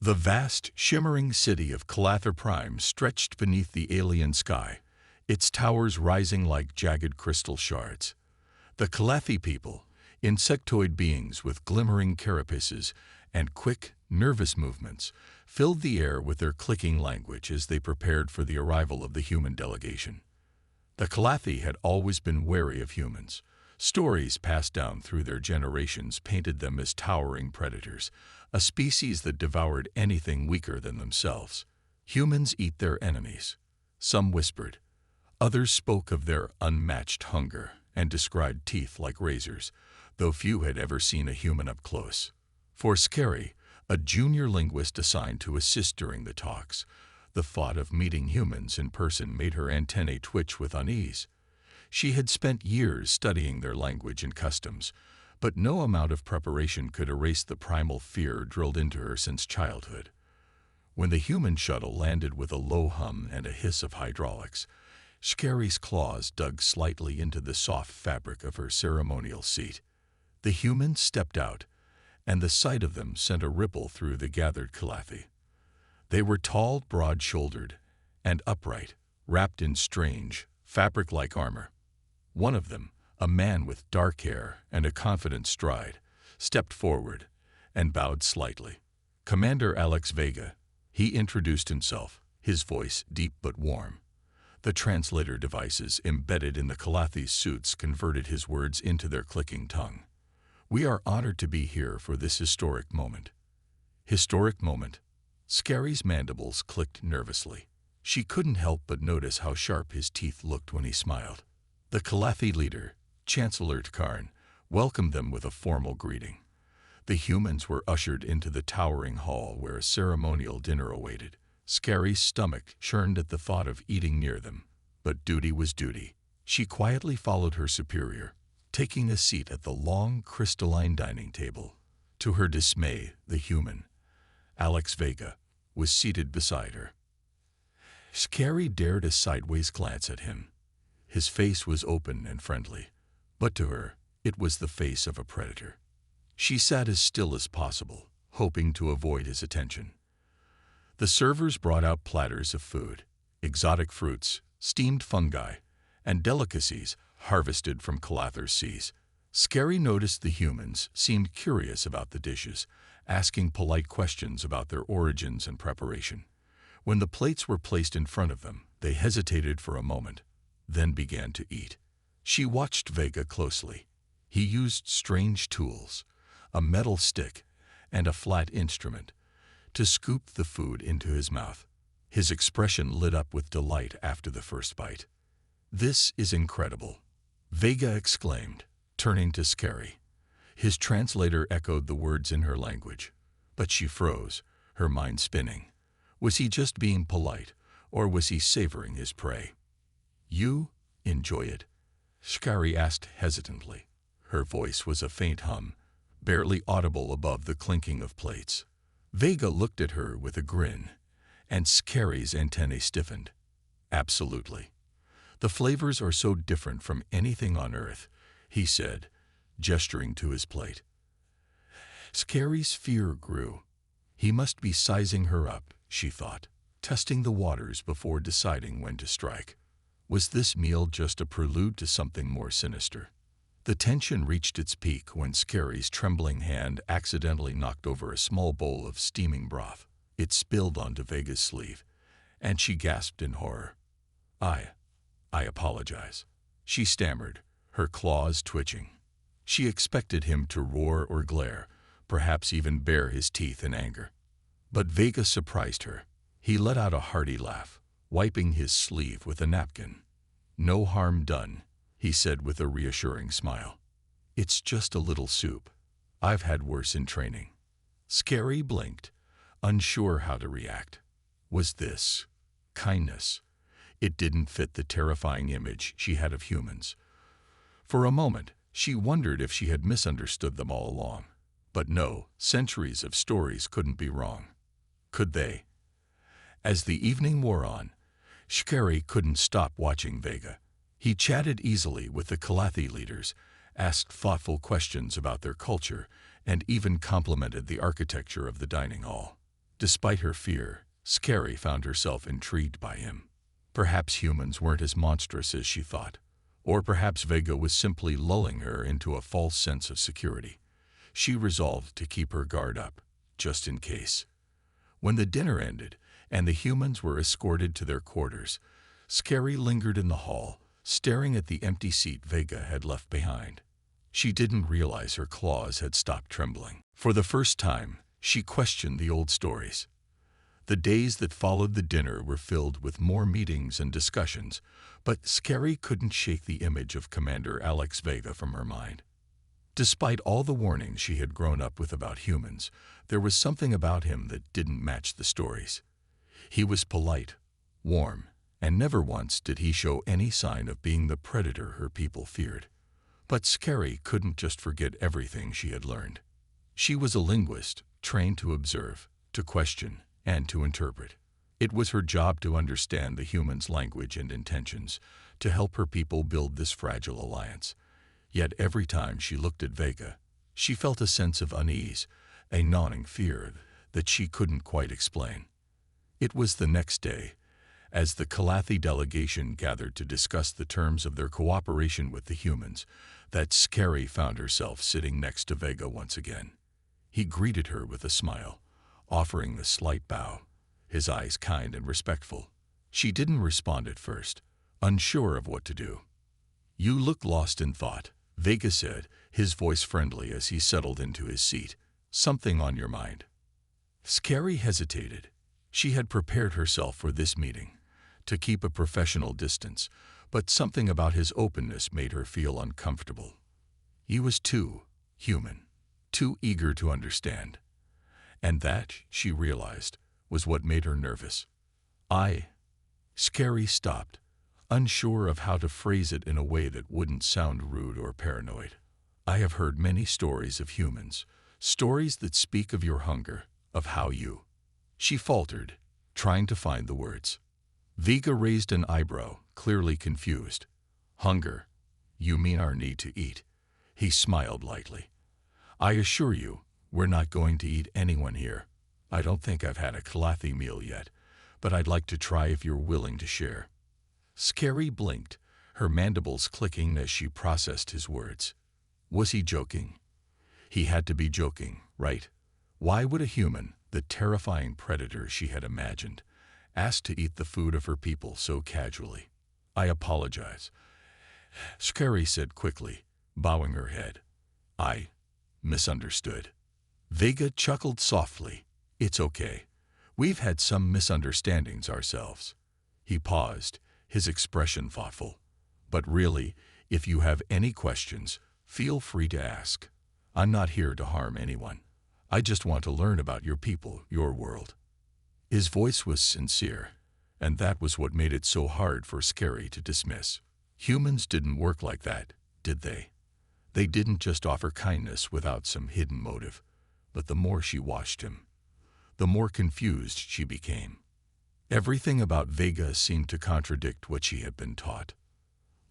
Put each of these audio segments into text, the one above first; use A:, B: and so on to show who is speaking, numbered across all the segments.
A: The vast, shimmering city of Calather Prime stretched beneath the alien sky, its towers rising like jagged crystal shards. The Calathi people, insectoid beings with glimmering carapaces and quick, nervous movements, filled the air with their clicking language as they prepared for the arrival of the human delegation. The Calathi had always been wary of humans. Stories passed down through their generations painted them as towering predators, a species that devoured anything weaker than themselves. Humans eat their enemies. Some whispered. Others spoke of their unmatched hunger and described teeth like razors, though few had ever seen a human up close. For Scary, a junior linguist assigned to assist during the talks, the thought of meeting humans in person made her antennae twitch with unease. She had spent years studying their language and customs, but no amount of preparation could erase the primal fear drilled into her since childhood. When the human shuttle landed with a low hum and a hiss of hydraulics, Scary's claws dug slightly into the soft fabric of her ceremonial seat. The humans stepped out, and the sight of them sent a ripple through the gathered Calathi. They were tall, broad-shouldered, and upright, wrapped in strange, fabric-like armor. One of them, a man with dark hair and a confident stride, stepped forward and bowed slightly. Commander Alex Vega, he introduced himself, his voice deep but warm. The translator devices embedded in the Calathi's suits converted his words into their clicking tongue. We are honored to be here for this historic moment. Historic moment? Scary's mandibles clicked nervously. She couldn't help but notice how sharp his teeth looked when he smiled. The Calathi leader, Chancellor Tkarn, welcomed them with a formal greeting. The humans were ushered into the towering hall where a ceremonial dinner awaited. Scary's stomach churned at the thought of eating near them, but duty was duty. She quietly followed her superior, taking a seat at the long, crystalline dining table. To her dismay, the human, Alex Vega, was seated beside her. Scary dared a sideways glance at him. His face was open and friendly, but to her, it was the face of a predator. She sat as still as possible, hoping to avoid his attention. The servers brought out platters of food, exotic fruits, steamed fungi, and delicacies harvested from Calather's seas. Scary noticed the humans seemed curious about the dishes, asking polite questions about their origins and preparation. When the plates were placed in front of them, they hesitated for a moment, then began to eat. She watched Vega closely. He used strange tools, a metal stick and a flat instrument, to scoop the food into his mouth. His expression lit up with delight after the first bite. "This is incredible," Vega exclaimed, turning to Scary. His translator echoed the words in her language, but she froze, her mind spinning. Was he just being polite, or was he savoring his prey? "You enjoy it?" Scary asked hesitantly. Her voice was a faint hum, barely audible above the clinking of plates. Vega looked at her with a grin, and Scary's antennae stiffened. "Absolutely. The flavors are so different from anything on Earth," he said, gesturing to his plate. Scary's fear grew. He must be sizing her up, she thought, testing the waters before deciding when to strike. Was this meal just a prelude to something more sinister? The tension reached its peak when Scary's trembling hand accidentally knocked over a small bowl of steaming broth. It spilled onto Vega's sleeve, and she gasped in horror. I apologize," she stammered, her claws twitching. She expected him to roar or glare, perhaps even bare his teeth in anger. But Vega surprised her. He let out a hearty laugh, wiping his sleeve with a napkin. "No harm done," he said with a reassuring smile. "It's just a little soup. I've had worse in training." Scary blinked, unsure how to react. Was this kindness? It didn't fit the terrifying image she had of humans. For a moment, she wondered if she had misunderstood them all along. But no, centuries of stories couldn't be wrong. Could they? As the evening wore on, Scary couldn't stop watching Vega. He chatted easily with the Calathi leaders, asked thoughtful questions about their culture, and even complimented the architecture of the dining hall. Despite her fear, Scifi found herself intrigued by him. Perhaps humans weren't as monstrous as she thought, or perhaps Vega was simply lulling her into a false sense of security. She resolved to keep her guard up, just in case. When the dinner ended and the humans were escorted to their quarters, Scifi lingered in the hall, staring at the empty seat Vega had left behind. She didn't realize her claws had stopped trembling. For the first time, she questioned the old stories. The days that followed the dinner were filled with more meetings and discussions, but Scifi couldn't shake the image of Commander Alex Vega from her mind. Despite all the warnings she had grown up with about humans, there was something about him that didn't match the stories. He was polite, warm, and never once did he show any sign of being the predator her people feared. But Scifi couldn't just forget everything she had learned. She was a linguist, trained to observe, to question, and to interpret. It was her job to understand the humans' language and intentions, to help her people build this fragile alliance. Yet every time she looked at Vega, she felt a sense of unease, a gnawing fear that she couldn't quite explain. It was the next day, as the Calathi delegation gathered to discuss the terms of their cooperation with the humans, that Scifi found herself sitting next to Vega once again. He greeted her with a smile, offering a slight bow, his eyes kind and respectful. She didn't respond at first, unsure of what to do. "You look lost in thought," Vega said, his voice friendly as he settled into his seat. "Something on your mind?" Scifi hesitated. She had prepared herself for this meeting, to keep a professional distance, but something about his openness made her feel uncomfortable. He was too human, too eager to understand. And that, she realized, was what made her nervous. Scifi stopped, unsure of how to phrase it in a way that wouldn't sound rude or paranoid. "I have heard many stories of humans, stories that speak of your hunger, of how you—" She faltered, trying to find the words. Vega raised an eyebrow, clearly confused. "Hunger? You mean our need to eat?" He smiled lightly. "I assure you, we're not going to eat anyone here. I don't think I've had a Calathi meal yet, but I'd like to try if you're willing to share." Scifi blinked, her mandibles clicking as she processed his words. Was he joking? He had to be joking, right? Why would a human, the terrifying predator she had imagined, ask to eat the food of her people so casually? "I apologize," Scifi said quickly, bowing her head. "I misunderstood." Vega chuckled softly. "It's okay. We've had some misunderstandings ourselves." He paused, his expression thoughtful. "But really, if you have any questions, feel free to ask. I'm not here to harm anyone. I just want to learn about your people, your world." His voice was sincere, and that was what made it so hard for Scifi to dismiss. Humans didn't work like that, did they? They didn't just offer kindness without some hidden motive. But the more she watched him, the more confused she became. Everything about Vega seemed to contradict what she had been taught.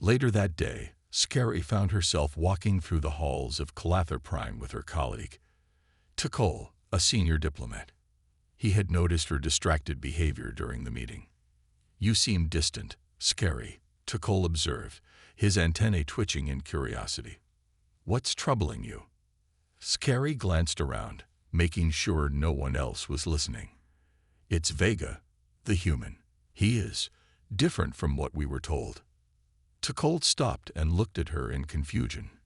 A: Later that day, Scifi found herself walking through the halls of Calathi Prime with her colleague, Tikol, a senior diplomat. He had noticed her distracted behavior during the meeting. "You seem distant, Scifi," Tikol observed, his antennae twitching in curiosity. "What's troubling you?" Scifi glanced around, making sure no one else was listening. "It's Vega, the human. He is different from what we were told." Tikol stopped and looked at her in confusion.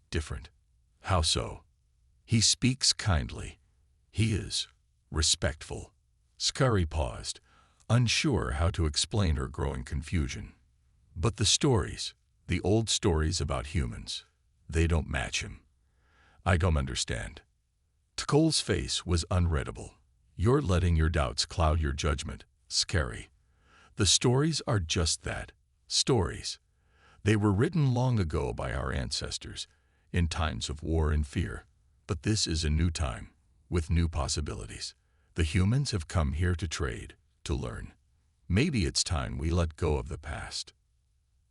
A: "Different? How so?" "He speaks kindly. He is respectful." Scifi paused, unsure how to explain her growing confusion. "But the stories, the old stories about humans, they don't match him. I don't understand." Tikol's face was unreadable. "You're letting your doubts cloud your judgment, Scifi. The stories are just that, stories. They were written long ago by our ancestors, in times of war and fear. But this is a new time, with new possibilities. The humans have come here to trade, to learn. Maybe it's time we let go of the past."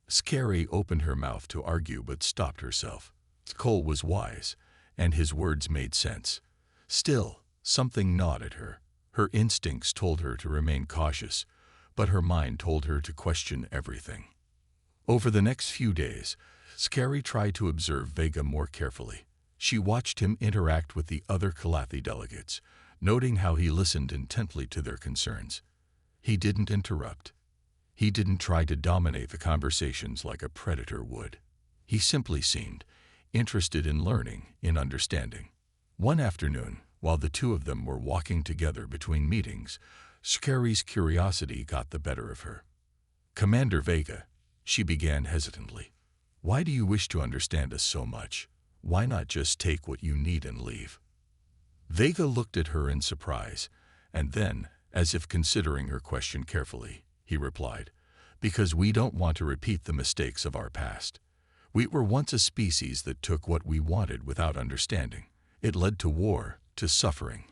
A: Scifi opened her mouth to argue but stopped herself. Tikol was wise, and his words made sense. Still, something gnawed at her. Her instincts told her to remain cautious, but her mind told her to question everything. Over the next few days, Scifi tried to observe Vega more carefully. She watched him interact with the other Calathi delegates, noting how he listened intently to their concerns. He didn't interrupt. He didn't try to dominate the conversations like a predator would. He simply seemed interested in learning, in understanding. One afternoon, while the two of them were walking together between meetings, Scifi's curiosity got the better of her. "Commander Vega," she began hesitantly, "why do you wish to understand us so much? Why not just take what you need and leave?" Vega looked at her in surprise, and then, as if considering her question carefully, he replied, "Because we don't want to repeat the mistakes of our past. We were once a species that took what we wanted without understanding. It led to war, to suffering.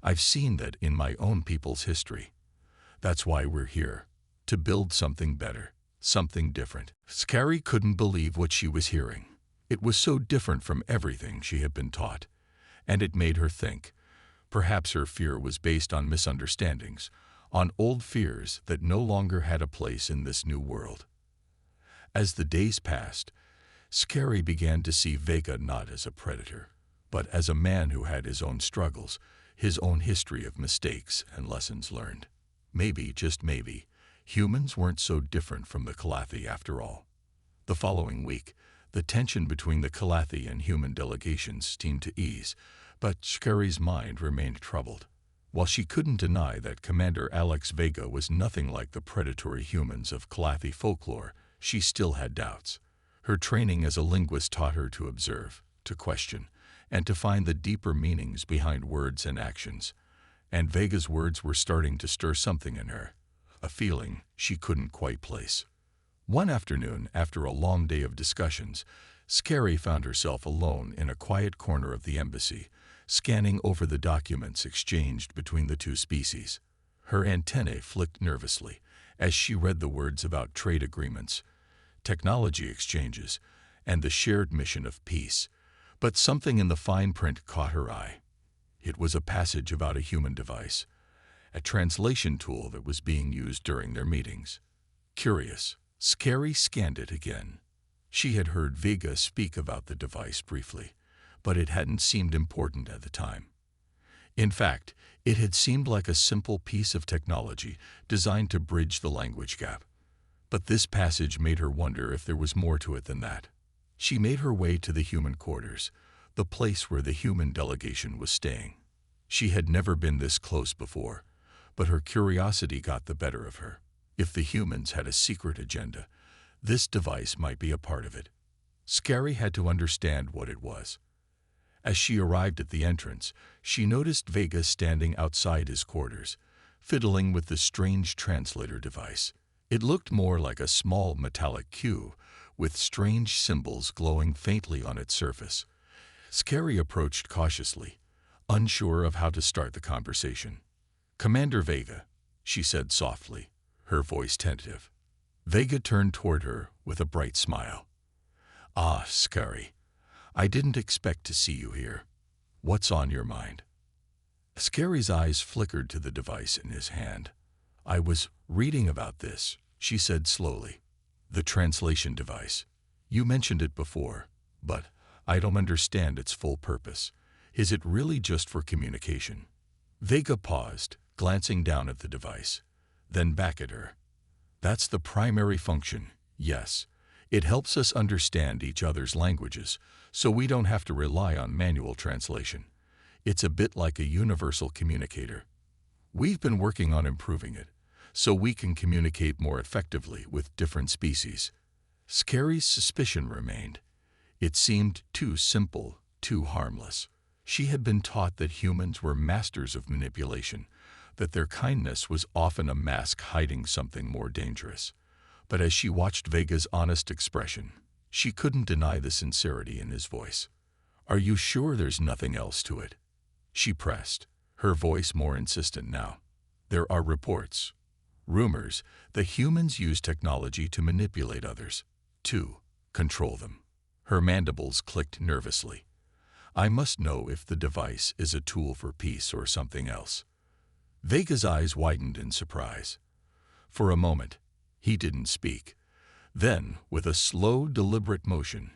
A: I've seen that in my own people's history. That's why we're here, to build something better, something different." Scifi couldn't believe what she was hearing. It was so different from everything she had been taught, and it made her think. Perhaps her fear was based on misunderstandings, on old fears that no longer had a place in this new world. As the days passed, Scifi began to see Vega not as a predator, but as a man who had his own struggles, his own history of mistakes and lessons learned. Maybe, just maybe, humans weren't so different from the Calathi after all. The following week, the tension between the Calathi and human delegations seemed to ease, but Scifi's mind remained troubled. While she couldn't deny that Commander Alex Vega was nothing like the predatory humans of Calathi folklore, she still had doubts. Her training as a linguist taught her to observe, to question, and to find the deeper meanings behind words and actions. And Vega's words were starting to stir something in her, a feeling she couldn't quite place. One afternoon, after a long day of discussions, Scifi found herself alone in a quiet corner of the embassy, scanning over the documents exchanged between the two species. Her antennae flicked nervously as she read the words about trade agreements, technology exchanges, and the shared mission of peace. But something in the fine print caught her eye. It was a passage about a human device, a translation tool that was being used during their meetings. Curious, Scifi scanned it again. She had heard Vega speak about the device briefly, but it hadn't seemed important at the time. In fact, it had seemed like a simple piece of technology designed to bridge the language gap. But this passage made her wonder if there was more to it than that. She made her way to the human quarters, the place where the human delegation was staying. She had never been this close before, but her curiosity got the better of her. If the humans had a secret agenda, this device might be a part of it. Scifi had to understand what it was. As she arrived at the entrance, she noticed Vega standing outside his quarters, fiddling with the strange translator device. It looked more like a small metallic cube, with strange symbols glowing faintly on its surface. Scifi approached cautiously, unsure of how to start the conversation. "Commander Vega," she said softly, her voice tentative. Vega turned toward her with a bright smile. "Ah, Scifi, I didn't expect to see you here. What's on your mind?" Scifi's eyes flickered to the device in his hand. "I was reading about this," she said slowly. "The translation device. You mentioned it before, but I don't understand its full purpose. Is it really just for communication?" Vega paused, glancing down at the device, then back at her. "That's the primary function, yes. It helps us understand each other's languages, so we don't have to rely on manual translation. It's a bit like a universal communicator. We've been working on improving it, so we can communicate more effectively with different species." Scifi's suspicion remained. It seemed too simple, too harmless. She had been taught that humans were masters of manipulation, that their kindness was often a mask hiding something more dangerous. But as she watched Vega's honest expression, she couldn't deny the sincerity in his voice. "Are you sure there's nothing else to it?" she pressed, her voice more insistent now. "There are reports, rumors, that humans use technology to manipulate others, to control them." Her mandibles clicked nervously. "I must know if the device is a tool for peace or something else." Vega's eyes widened in surprise. For a moment, he didn't speak. Then, with a slow, deliberate motion,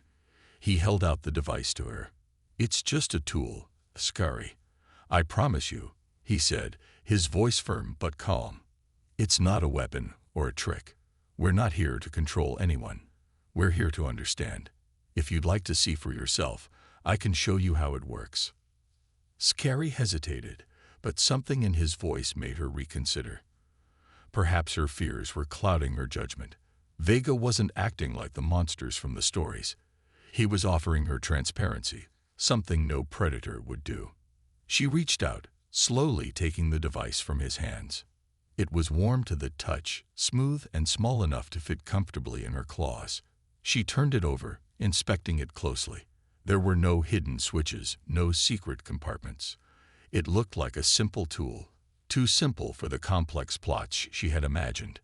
A: he held out the device to her. "It's just a tool, Scary. I promise you," he said, his voice firm but calm. "It's not a weapon or a trick. We're not here to control anyone. We're here to understand. If you'd like to see for yourself, I can show you how it works." Scary hesitated, but something in his voice made her reconsider. Perhaps her fears were clouding her judgment. Vega wasn't acting like the monsters from the stories. He was offering her transparency, something no predator would do. She reached out, slowly taking the device from his hands. It was warm to the touch, smooth and small enough to fit comfortably in her claws. She turned it over, inspecting it closely. There were no hidden switches, no secret compartments. It looked like a simple tool, too simple for the complex plots she had imagined.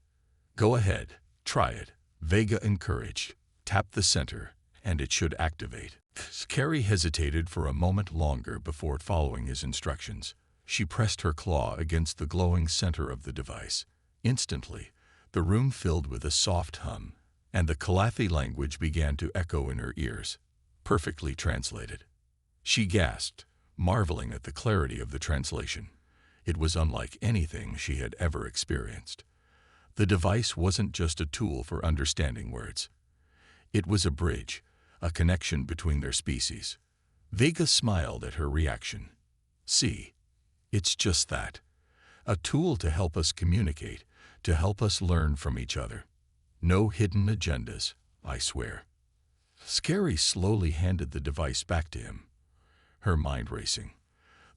A: "Go ahead, try it," Vega encouraged. "Tap the center, and it should activate." Scary hesitated for a moment longer before following his instructions. She pressed her claw against the glowing center of the device. Instantly, the room filled with a soft hum, and the Calathi language began to echo in her ears, perfectly translated. She gasped, marveling at the clarity of the translation. It was unlike anything she had ever experienced. The device wasn't just a tool for understanding words. It was a bridge, a connection between their species. Vega smiled at her reaction. "See, it's just that. A tool to help us communicate, to help us learn from each other. No hidden agendas, I swear." Scary slowly handed the device back to him, her mind racing.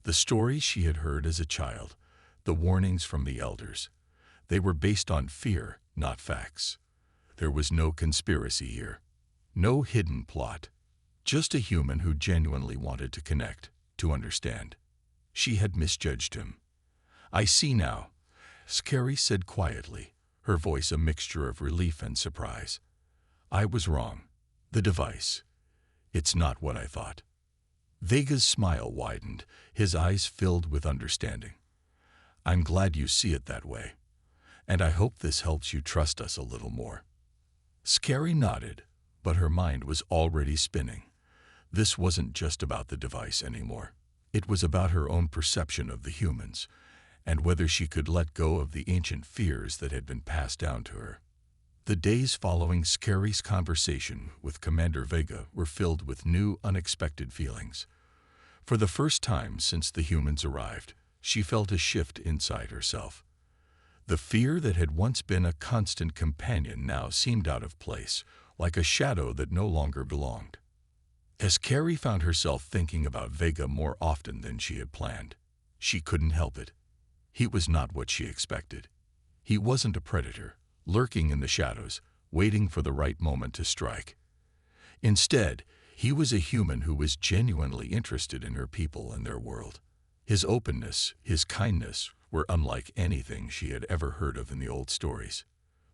A: The stories she had heard as a child, the warnings from the elders, they were based on fear, not facts. There was no conspiracy here, no hidden plot, just a human who genuinely wanted to connect, to understand. She had misjudged him. "I see now," Scary said quietly, her voice a mixture of relief and surprise. "I was wrong. The device, it's not what I thought." Vega's smile widened, his eyes filled with understanding. "I'm glad you see it that way, and I hope this helps you trust us a little more." Scary nodded, but her mind was already spinning. This wasn't just about the device anymore. It was about her own perception of the humans, and whether she could let go of the ancient fears that had been passed down to her. The days following Scary's conversation with Commander Vega were filled with new, unexpected feelings. For the first time since the humans arrived, she felt a shift inside herself. The fear that had once been a constant companion now seemed out of place, like a shadow that no longer belonged. As Carrie found herself thinking about Vega more often than she had planned, she couldn't help it. He was not what she expected. He wasn't a predator, lurking in the shadows, waiting for the right moment to strike. Instead, he was a human who was genuinely interested in her people and their world. His openness, his kindness, were unlike anything she had ever heard of in the old stories.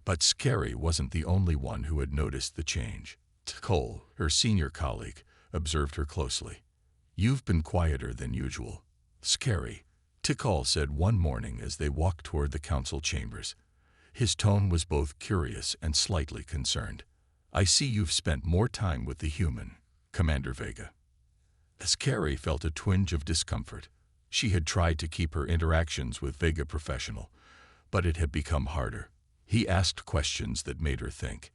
A: But Scary wasn't the only one who had noticed the change. Cole, her senior colleague, observed her closely. "You've been quieter than usual, Scary," Tikal said one morning as they walked toward the council chambers. His tone was both curious and slightly concerned. "I see you've spent more time with the human, Commander Vega." Scary felt a twinge of discomfort. She had tried to keep her interactions with Vega professional, but it had become harder. He asked questions that made her think,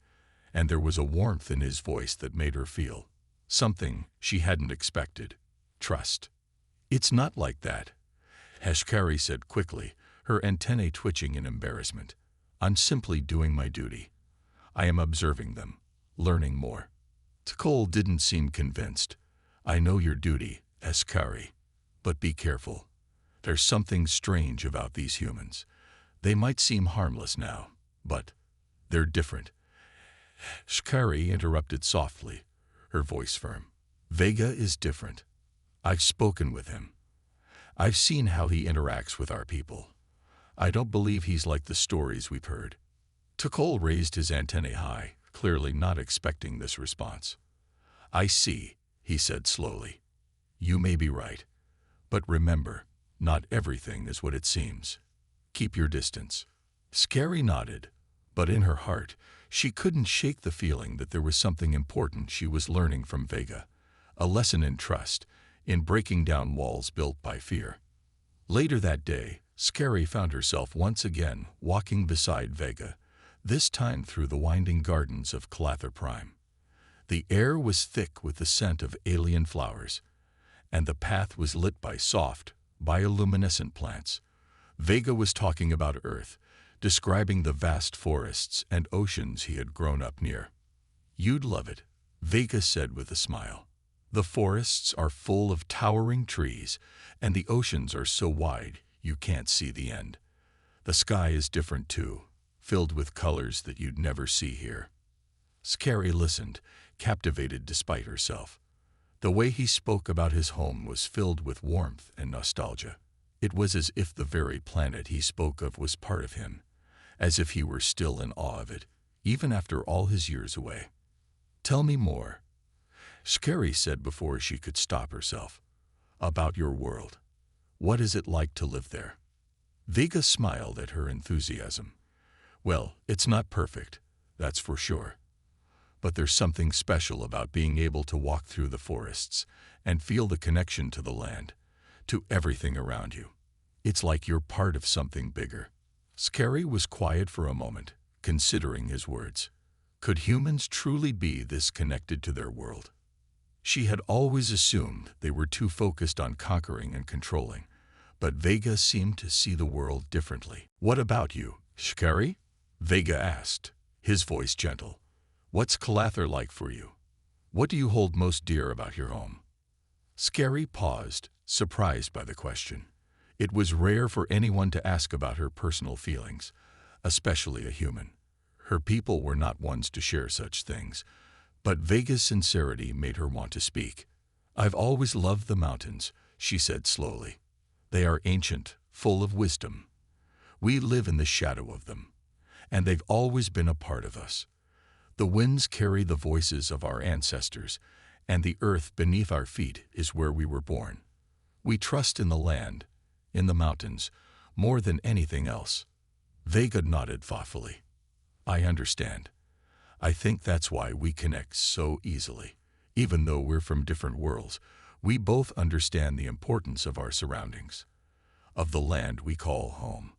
A: and there was a warmth in his voice that made her feel something she hadn't expected: trust. "It's not like that," Hashkari said quickly, her antennae twitching in embarrassment. "I'm simply doing my duty. I am observing them, learning more." Tikal didn't seem convinced. "I know your duty, Hashkari, but be careful. There's something strange about these humans. They might seem harmless now, but they're different." Hashkari interrupted softly, her voice firm. "Vega is different. I've spoken with him. I've seen how he interacts with our people. I don't believe he's like the stories we've heard." Tikal raised his antennae high, clearly not expecting this response. "I see," he said slowly. "You may be right. But remember, not everything is what it seems." Keep your distance." Scary nodded, but in her heart, she couldn't shake the feeling that there was something important she was learning from Vega, a lesson in trust, in breaking down walls built by fear. Later that day, Scary found herself once again walking beside Vega, this time through the winding gardens of Calather Prime. The air was thick with the scent of alien flowers, and the path was lit by soft, bioluminescent plants. Vega was talking about Earth, describing the vast forests and oceans he had grown up near. "You'd love it," Vega said with a smile. "The forests are full of towering trees, and the oceans are so wide you can't see the end. The sky is different too, filled with colors that you'd never see here." Scary listened, captivated despite herself. The way he spoke about his home was filled with warmth and nostalgia. It was as if the very planet he spoke of was part of him, as if he were still in awe of it, even after all his years away. "Tell me more," Scary said before she could stop herself. "About your world. What is it like to live there?" Vega smiled at her enthusiasm. "Well, it's not perfect, that's for sure. But there's something special about being able to walk through the forests and feel the connection to the land, to everything around you. It's like you're part of something bigger." Scary was quiet for a moment, considering his words. Could humans truly be this connected to their world? She had always assumed they were too focused on conquering and controlling, but Vega seemed to see the world differently. "What about you, Scary?" Vega asked, his voice gentle. "What's Calather like for you? What do you hold most dear about your home?" Scary paused, surprised by the question. It was rare for anyone to ask about her personal feelings, especially a human. Her people were not ones to share such things, but Vega's sincerity made her want to speak. "I've always loved the mountains," she said slowly. "They are ancient, full of wisdom. We live in the shadow of them, and they've always been a part of us. The winds carry the voices of our ancestors, and the earth beneath our feet is where we were born. We trust in the land, in the mountains, more than anything else." Vega nodded thoughtfully. "I understand. I think that's why we connect so easily. Even though we're from different worlds, we both understand the importance of our surroundings, of the land we call home."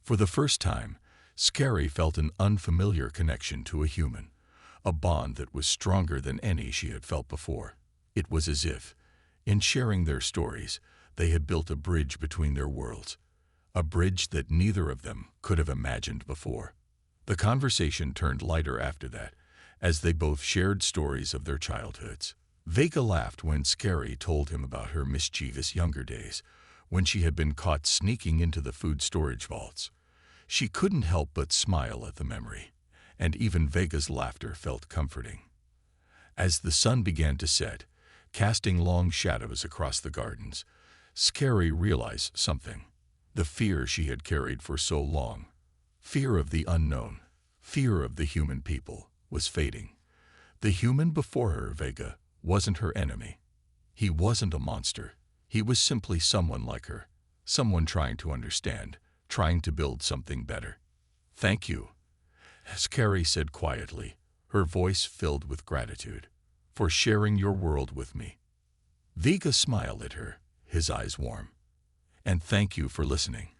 A: For the first time, Scary felt an unfamiliar connection to a human, a bond that was stronger than any she had felt before. It was as if, in sharing their stories, they had built a bridge between their worlds, a bridge that neither of them could have imagined before. The conversation turned lighter after that, as they both shared stories of their childhoods. Vega laughed when Scary told him about her mischievous younger days, when she had been caught sneaking into the food storage vaults. She couldn't help but smile at the memory, and even Vega's laughter felt comforting. As the sun began to set, casting long shadows across the gardens, Scary realized something. The fear she had carried for so long, fear of the unknown, fear of the human people, was fading. The human before her, Vega, wasn't her enemy. He wasn't a monster. He was simply someone like her, someone trying to understand, trying to build something better. "Thank you," Scary said quietly, her voice filled with gratitude, "for sharing your world with me." Vega smiled at her, his eyes warm. "And thank you for listening.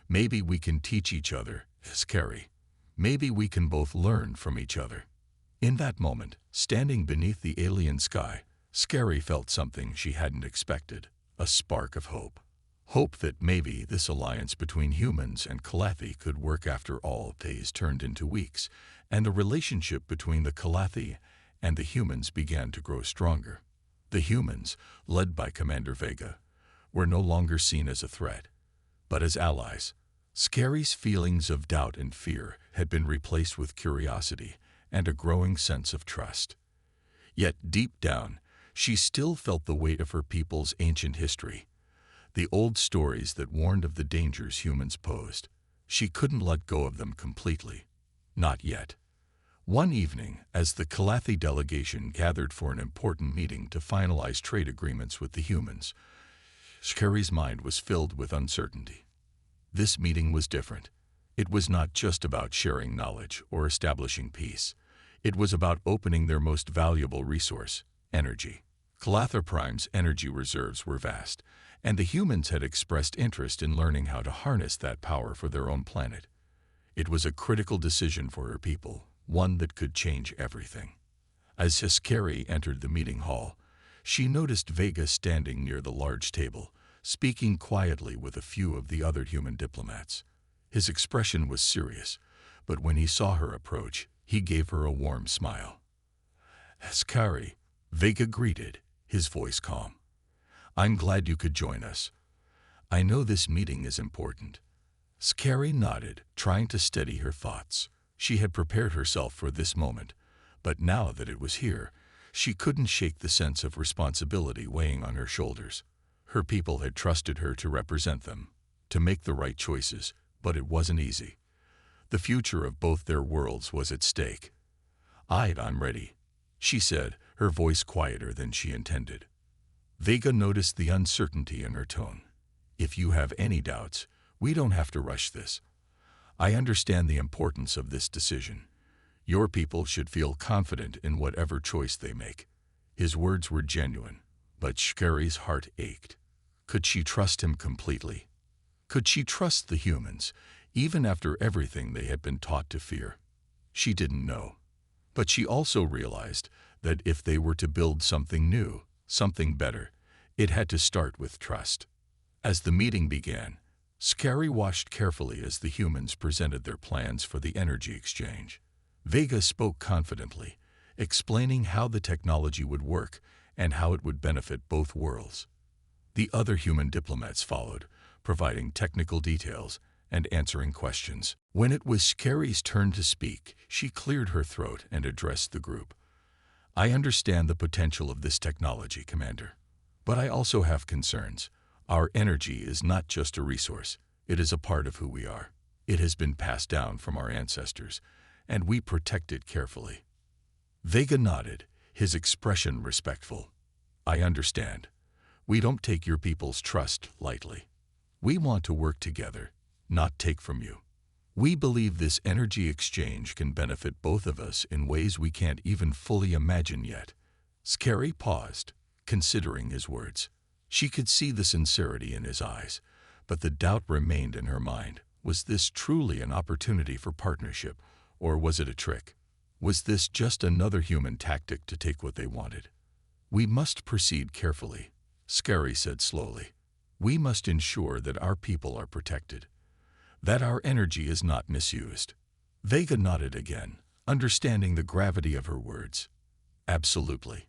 A: Maybe we can teach each other, Scary. Maybe we can both learn from each other." In that moment, standing beneath the alien sky, Scary felt something she hadn't expected, a spark of hope. Hope that maybe this alliance between humans and Calathi could work after all days turned into weeks, and the relationship between the Calathi and the humans began to grow stronger. The humans, led by Commander Vega, were no longer seen as a threat, but as allies. Scary's feelings of doubt and fear had been replaced with curiosity and a growing sense of trust. Yet deep down, she still felt the weight of her people's ancient history, the old stories that warned of the dangers humans posed. She couldn't let go of them completely. Not yet. One evening, as the Calathi delegation gathered for an important meeting to finalize trade agreements with the humans, Scary's mind was filled with uncertainty. This meeting was different. It was not just about sharing knowledge or establishing peace. It was about opening their most valuable resource, energy. Calather Prime's energy reserves were vast, and the humans had expressed interest in learning how to harness that power for their own planet. It was a critical decision for her people, one that could change everything. As Scifi entered the meeting hall, she noticed Vega standing near the large table, speaking quietly with a few of the other human diplomats. His expression was serious, but when he saw her approach, he gave her a warm smile. "Scifi," Vega greeted, his voice calm. "I'm glad you could join us. I know this meeting is important." Scifi nodded, trying to steady her thoughts. She had prepared herself for this moment, but now that it was here, she couldn't shake the sense of responsibility weighing on her shoulders. Her people had trusted her to represent them, to make the right choices, but it wasn't easy. The future of both their worlds was at stake. "I'm ready," she said, her voice quieter than she intended. Vega noticed the uncertainty in her tone. "If you have any doubts, we don't have to rush this. I understand the importance of this decision. Your people should feel confident in whatever choice they make." His words were genuine, but Scifi's heart ached. Could she trust him completely? Could she trust the humans, even after everything they had been taught to fear? She didn't know. But she also realized that if they were to build something new, something better, it had to start with trust. As the meeting began, Scifi watched carefully as the humans presented their plans for the energy exchange. Vega spoke confidently, explaining how the technology would work and how it would benefit both worlds. The other human diplomats followed, providing technical details and answering questions. When it was Scifi's turn to speak, she cleared her throat and addressed the group. "I understand the potential of this technology, Commander, but I also have concerns. Our energy is not just a resource, it is a part of who we are. It has been passed down from our ancestors, and we protect it carefully." Vega nodded, his expression respectful. "I understand. We don't take your people's trust lightly. We want to work together, not take from you. We believe this energy exchange can benefit both of us in ways we can't even fully imagine yet." Scifi paused, considering his words. She could see the sincerity in his eyes, but the doubt remained in her mind. Was this truly an opportunity for partnership, or was it a trick? Was this just another human tactic to take what they wanted? "We must proceed carefully," Scifi said slowly. "We must ensure that our people are protected, that our energy is not misused." Vega nodded again, understanding the gravity of her words. "Absolutely.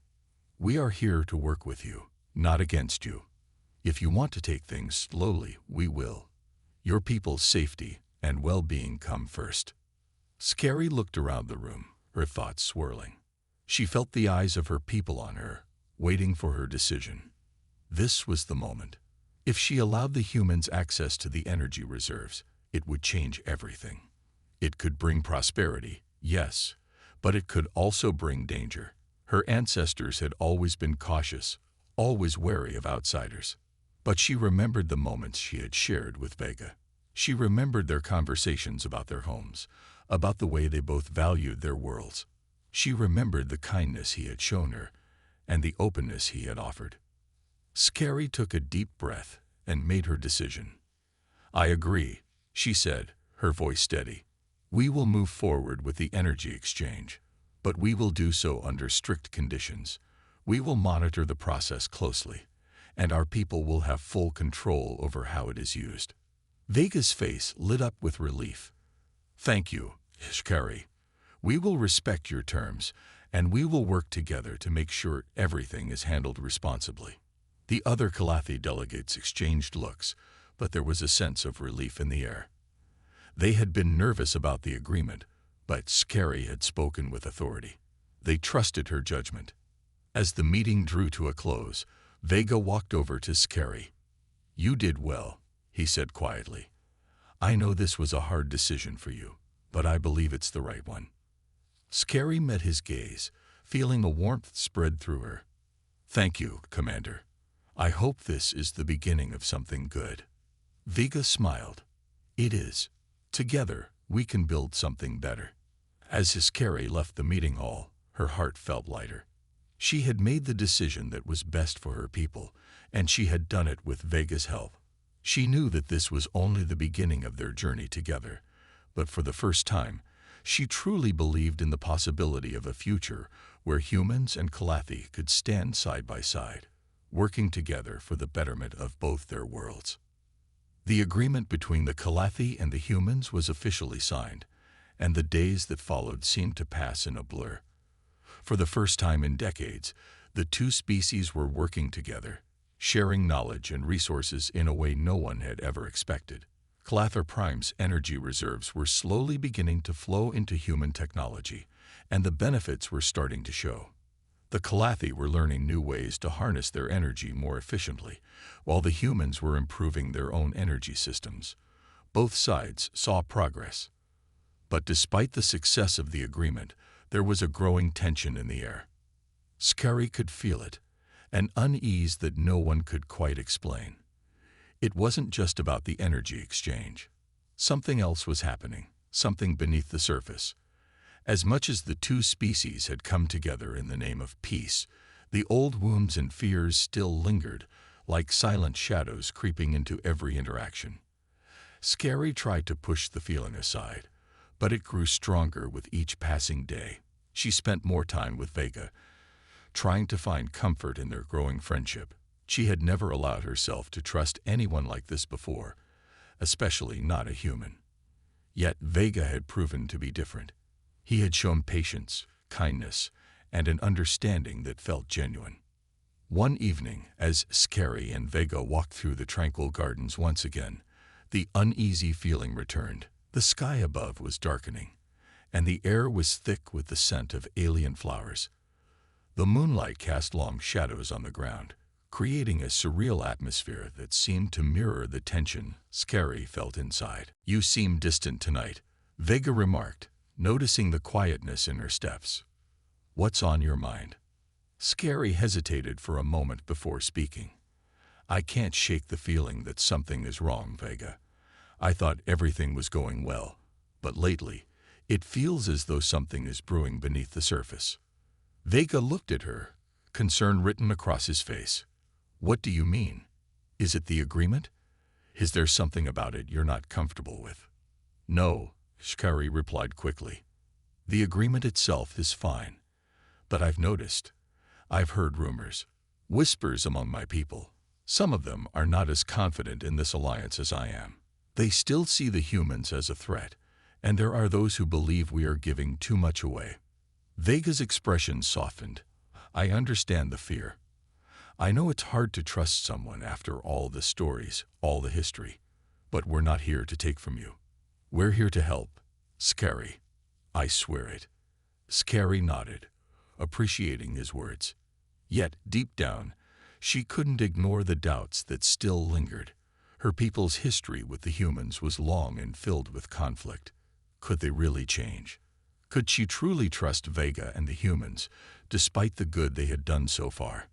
A: We are here to work with you, not against you. If you want to take things slowly, we will. Your people's safety and well-being come first." Scifi looked around the room, her thoughts swirling. She felt the eyes of her people on her, waiting for her decision. This was the moment. If she allowed the humans access to the energy reserves, it would change everything. It could bring prosperity, yes, but it could also bring danger. Her ancestors had always been cautious, always wary of outsiders. But she remembered the moments she had shared with Vega. She remembered their conversations about their homes, about the way they both valued their worlds. She remembered the kindness he had shown her and the openness he had offered. Scifi took a deep breath and made her decision. "I agree," she said, her voice steady. "We will move forward with the energy exchange, but we will do so under strict conditions. We will monitor the process closely, and our people will have full control over how it is used." Vega's face lit up with relief. "Thank you, Scifi. We will respect your terms, and we will work together to make sure everything is handled responsibly." The other Calathi delegates exchanged looks, but there was a sense of relief in the air. They had been nervous about the agreement, but Scifi had spoken with authority. They trusted her judgment. As the meeting drew to a close, Vega walked over to Scifi. "You did well," he said quietly. "I know this was a hard decision for you, but I believe it's the right one." Scifi met his gaze, feeling a warmth spread through her. "Thank you, Commander. I hope this is the beginning of something good." Vega smiled. It is. Together, we can build something better. As Scifi left the meeting hall, her heart felt lighter. She had made the decision that was best for her people, and she had done it with Vega's help. She knew that this was only the beginning of their journey together, but for the first time, she truly believed in the possibility of a future where humans and Calathi could stand side by side, working together for the betterment of both their worlds. The agreement between the Calathi and the humans was officially signed, and the days that followed seemed to pass in a blur. For the first time in decades, the two species were working together, sharing knowledge and resources in a way no one had ever expected. Calathi Prime's energy reserves were slowly beginning to flow into human technology, and the benefits were starting to show. The Calathi were learning new ways to harness their energy more efficiently, while the humans were improving their own energy systems. Both sides saw progress. But despite the success of the agreement, there was a growing tension in the air. Scifi could feel it, an unease that no one could quite explain. It wasn't just about the energy exchange. Something else was happening, something beneath the surface. As much as the two species had come together in the name of peace, the old wounds and fears still lingered, like silent shadows creeping into every interaction. Scifi tried to push the feeling aside, but it grew stronger with each passing day. She spent more time with Vega, trying to find comfort in their growing friendship. She had never allowed herself to trust anyone like this before, especially not a human. Yet Vega had proven to be different. He had shown patience, kindness, and an understanding that felt genuine. One evening, as Scifi and Vega walked through the tranquil gardens once again, the uneasy feeling returned. The sky above was darkening, and the air was thick with the scent of alien flowers. The moonlight cast long shadows on the ground, creating a surreal atmosphere that seemed to mirror the tension Scifi felt inside. "You seem distant tonight," Vega remarked, noticing the quietness in her steps. "What's on your mind?" Scifi hesitated for a moment before speaking. "I can't shake the feeling that something is wrong, Vega. I thought everything was going well, but lately, it feels as though something is brewing beneath the surface." Vega looked at her, concern written across his face. "What do you mean? Is it the agreement? Is there something about it you're not comfortable with?" "No," Scifi replied quickly. "The agreement itself is fine. But I've heard rumors, whispers among my people. Some of them are not as confident in this alliance as I am. They still see the humans as a threat, and there are those who believe we are giving too much away." Vega's expression softened. "I understand the fear. I know it's hard to trust someone after all the stories, all the history. But we're not here to take from you. We're here to help. Scifi. I swear it." Scifi nodded, appreciating his words. Yet, deep down, she couldn't ignore the doubts that still lingered. Her people's history with the humans was long and filled with conflict. Could they really change? Could she truly trust Vega and the humans, despite the good they had done so far?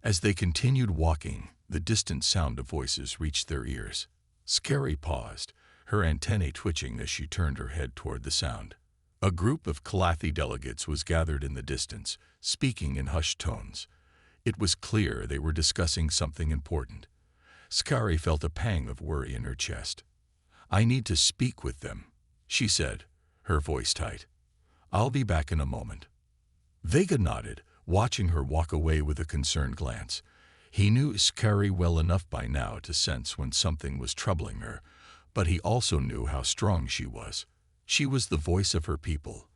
A: As they continued walking, the distant sound of voices reached their ears. Scifi paused, her antennae twitching as she turned her head toward the sound. A group of Calathi delegates was gathered in the distance, speaking in hushed tones. It was clear they were discussing something important. Scifi felt a pang of worry in her chest. "I need to speak with them," she said, her voice tight. "I'll be back in a moment." Vega nodded, watching her walk away with a concerned glance. He knew Scifi well enough by now to sense when something was troubling her, but he also knew how strong she was. She was the voice of her people,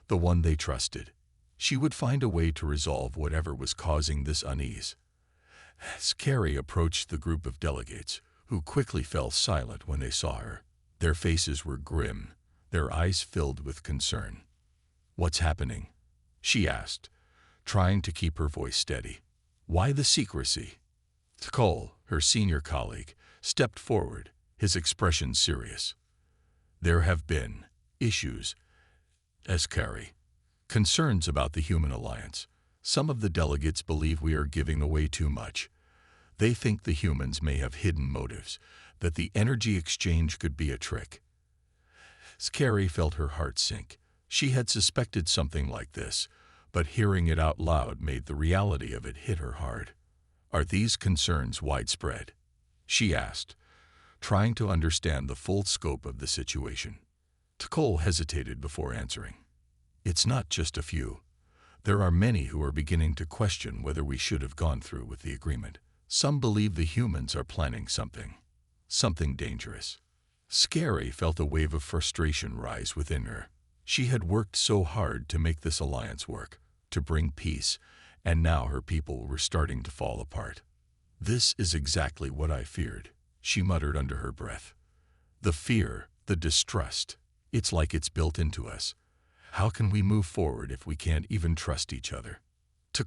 A: the one they trusted. She would find a way to resolve whatever was causing this unease. Scifi approached the group of delegates, who quickly fell silent when they saw her. Their faces were grim, their eyes filled with concern. "What's happening?" she asked, trying to keep her voice steady. "Why the secrecy?" Tkol, her senior colleague, stepped forward, his expression serious. "There have been issues, Scifi. Concerns about the human alliance. Some of the delegates believe we are giving away too much. They think the humans may have hidden motives, that the energy exchange could be a trick. Scifi felt her heart sink. She had suspected something like this, but hearing it out loud made the reality of it hit her hard. Are these concerns widespread? She asked, trying to understand the full scope of the situation. Cole hesitated before answering. It's not just a few. There are many who are beginning to question whether we should have gone through with the agreement. Some believe the humans are planning something dangerous. Scifi felt a wave of frustration rise within her. She had worked so hard to make this alliance work, to bring peace, and now her people were starting to fall apart. This is exactly what I feared, she muttered under her breath. The fear, the distrust, it's like it's built into us. How can we move forward if we can't even trust each other?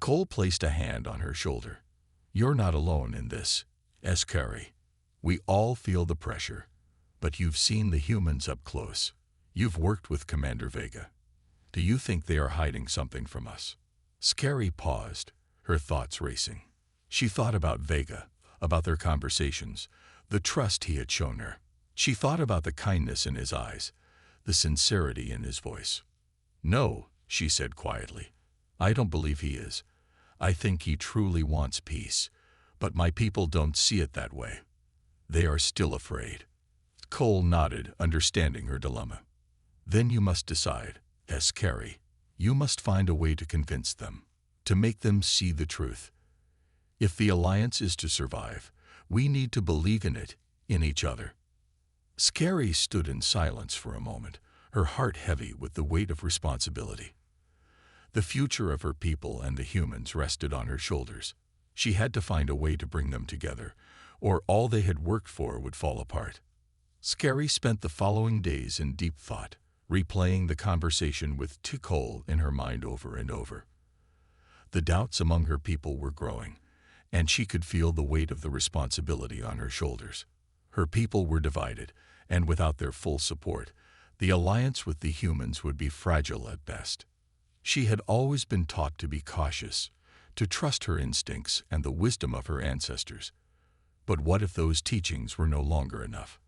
A: Cole placed a hand on her shoulder. You're not alone in this, Scifi. We all feel the pressure, but you've seen the humans up close. You've worked with Commander Vega. Do you think they are hiding something from us? Scifi paused, her thoughts racing. She thought about Vega, about their conversations, the trust he had shown her. She thought about the kindness in his eyes, the sincerity in his voice. No, she said quietly. I don't believe he is. I think he truly wants peace, but my people don't see it that way. They are still afraid. Cole nodded, understanding her dilemma. Then you must decide, Scifi. You must find a way to convince them, to make them see the truth. If the alliance is to survive, we need to believe in it, in each other. Scifi stood in silence for a moment, her heart heavy with the weight of responsibility. The future of her people and the humans rested on her shoulders. She had to find a way to bring them together, or all they had worked for would fall apart. Scifi spent the following days in deep thought, replaying the conversation with Cole in her mind over and over. The doubts among her people were growing, and she could feel the weight of the responsibility on her shoulders. Her people were divided, and without their full support, the alliance with the humans would be fragile at best. She had always been taught to be cautious, to trust her instincts and the wisdom of her ancestors. But what if those teachings were no longer enough?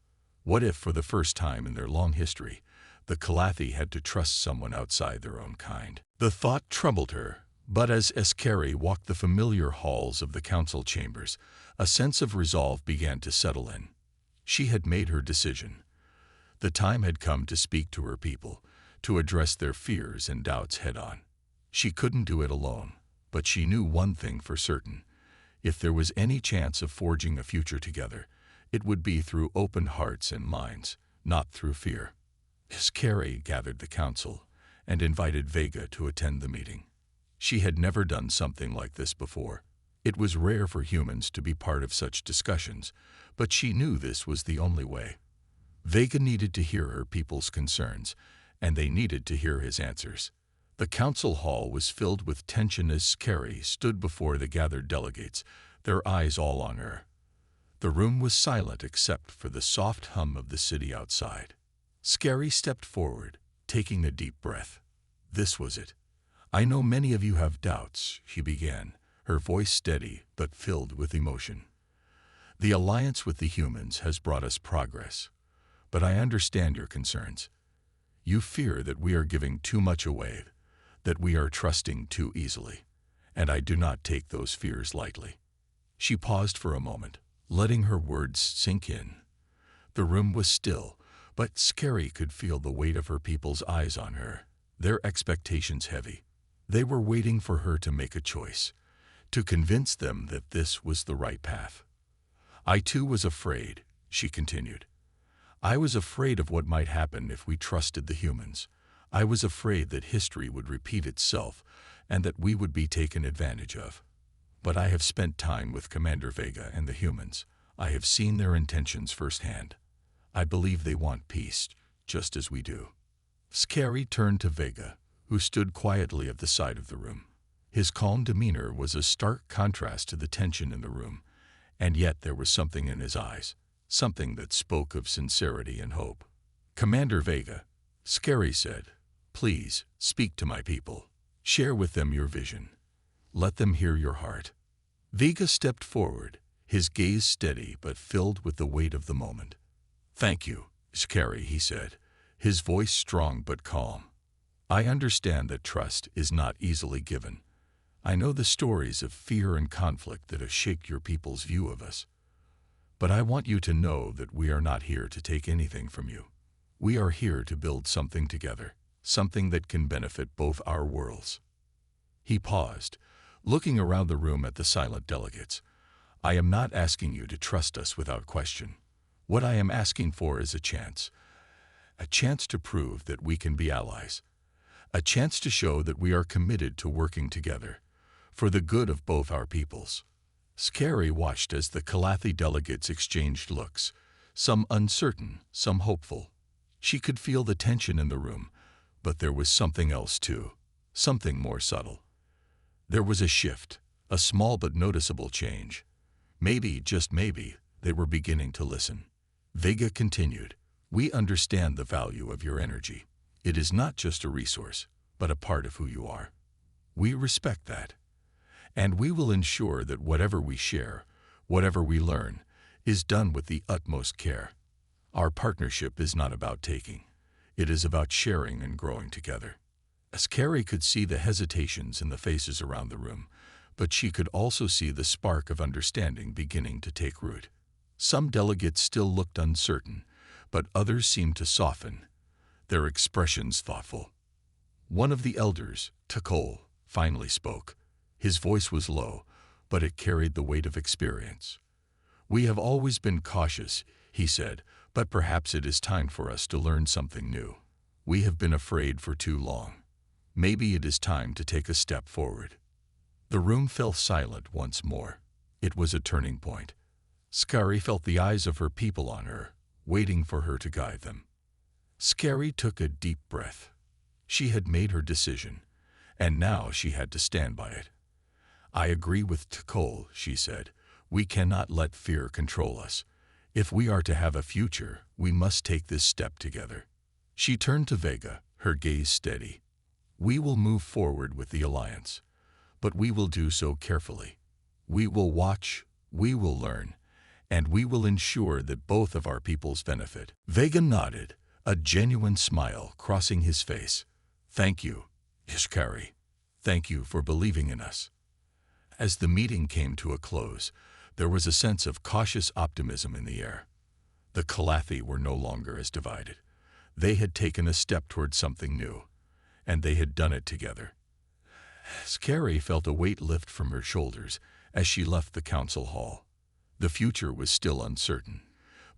A: What if, for the first time in their long history, the Calathi had to trust someone outside their own kind? The thought troubled her, but as Scifi walked the familiar halls of the council chambers, a sense of resolve began to settle in. She had made her decision. The time had come to speak to her people, to address their fears and doubts head-on. She couldn't do it alone, but she knew one thing for certain. If there was any chance of forging a future together, it would be through open hearts and minds, not through fear. Scifi gathered the council and invited Vega to attend the meeting. She had never done something like this before. It was rare for humans to be part of such discussions, but she knew this was the only way. Vega needed to hear her people's concerns, and they needed to hear his answers. The council hall was filled with tension as Scifi stood before the gathered delegates, their eyes all on her. The room was silent except for the soft hum of the city outside. Scifi stepped forward, taking a deep breath. This was it. I know many of you have doubts, she began, her voice steady but filled with emotion. The alliance with the humans has brought us progress, but I understand your concerns. You fear that we are giving too much away, that we are trusting too easily, and I do not take those fears lightly. She paused for a moment, letting her words sink in. The room was still, but Scifi could feel the weight of her people's eyes on her, their expectations heavy. They were waiting for her to make a choice, to convince them that this was the right path. I too was afraid, she continued. I was afraid of what might happen if we trusted the humans. I was afraid that history would repeat itself and that we would be taken advantage of. But I have spent time with Commander Vega and the humans. I have seen their intentions firsthand. I believe they want peace, just as we do. Scifi turned to Vega, who stood quietly at the side of the room. His calm demeanor was a stark contrast to the tension in the room, and yet there was something in his eyes, something that spoke of sincerity and hope. Commander Vega, Scifi said, please speak to my people. Share with them your vision. Let them hear your heart. Vega stepped forward, his gaze steady but filled with the weight of the moment. "Thank you, Scifi," he said, his voice strong but calm. "I understand that trust is not easily given. I know the stories of fear and conflict that have shaped your people's view of us. But I want you to know that we are not here to take anything from you. We are here to build something together, something that can benefit both our worlds." He paused, looking around the room at the silent delegates. "I am not asking you to trust us without question. What I am asking for is a chance to prove that we can be allies, a chance to show that we are committed to working together, for the good of both our peoples." Scifi watched as the Calathi delegates exchanged looks, some uncertain, some hopeful. She could feel the tension in the room, but there was something else too, something more subtle. There was a shift, a small but noticeable change. Maybe, just maybe, they were beginning to listen. Vega continued, "We understand the value of your energy. It is not just a resource, but a part of who you are. We respect that. And we will ensure that whatever we share, whatever we learn, is done with the utmost care. Our partnership is not about taking. It is about sharing and growing together." Scifi could see the hesitations in the faces around the room, but she could also see the spark of understanding beginning to take root. Some delegates still looked uncertain, but others seemed to soften, their expressions thoughtful. One of the elders, Takol, finally spoke. His voice was low, but it carried the weight of experience. "We have always been cautious," he said, "but perhaps it is time for us to learn something new. We have been afraid for too long. Maybe it is time to take a step forward." The room fell silent once more. It was a turning point. Scifi felt the eyes of her people on her, waiting for her to guide them. Scifi took a deep breath. She had made her decision, and now she had to stand by it. "I agree with Takol," she said. "We cannot let fear control us. If we are to have a future, we must take this step together." She turned to Vega, her gaze steady. "We will move forward with the alliance, but we will do so carefully. We will watch, we will learn, and we will ensure that both of our peoples benefit." Vega nodded, a genuine smile crossing his face. "Thank you, Scifi. Thank you for believing in us." As the meeting came to a close, there was a sense of cautious optimism in the air. The Calathi were no longer as divided. They had taken a step toward something new, and they had done it together. Scifi felt a weight lift from her shoulders as she left the council hall. The future was still uncertain,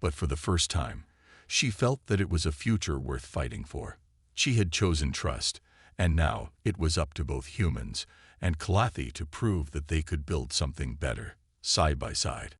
A: but for the first time, she felt that it was a future worth fighting for. She had chosen trust, and now it was up to both humans and Calathi to prove that they could build something better, side by side.